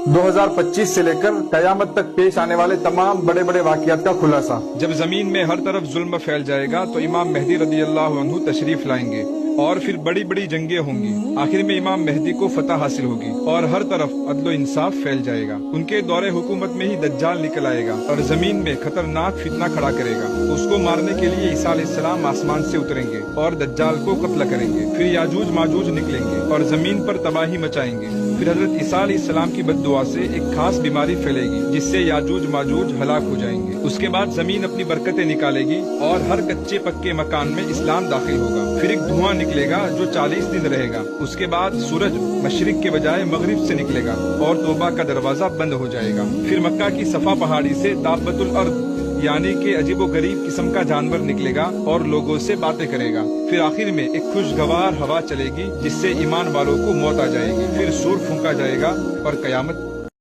2025 سے لے کر قیامت تک پیش آنے والے تمام بڑے بڑے واقعات کا خلاصہ۔ جب زمین میں ہر طرف ظلم پھیل جائے گا تو امام مہدی رضی اللہ عنہ تشریف لائیں گے اور پھر بڑی بڑی جنگیں ہوں گی۔ آخر میں امام مہدی کو فتح حاصل ہوگی اور ہر طرف عدل و انصاف پھیل جائے گا۔ ان کے دور حکومت میں ہی دجال نکل آئے گا اور زمین میں خطرناک فتنہ کھڑا کرے گا۔ اس کو مارنے کے لیے عیسیٰ علیہ السلام آسمان سے اتریں گے اور دجال کو قتل کریں گے۔ پھر یاجوج ماجوج نکلیں گے اور زمین پر تباہی مچائیں گے۔ پھر حضرت عیسیٰ علیہ السلام کی بد دعا سے ایک خاص بیماری پھیلے گی جس سے یاجوج ماجوج ہلاک ہو جائیں گے۔ اس کے بعد زمین اپنی برکتیں نکالے گی اور ہر کچے پکے مکان میں اسلام داخل ہوگا۔ پھر ایک دھواں نکلے گا جو 40 دن رہے گا۔ اس کے بعد سورج مشرق کے بجائے مغرب سے نکلے گا اور توبہ کا دروازہ بند ہو جائے گا۔ پھر مکہ کی صفا پہاڑی سے دابۃ الارض یعنی کہ عجیب و غریب قسم کا جانور نکلے گا اور لوگوں سے باتیں کرے گا۔ پھر آخر میں ایک خوشگوار ہوا چلے گی جس سے ایمان والوں کو موت آ جائے گی۔ پھر سور پھونکا جائے گا اور قیامت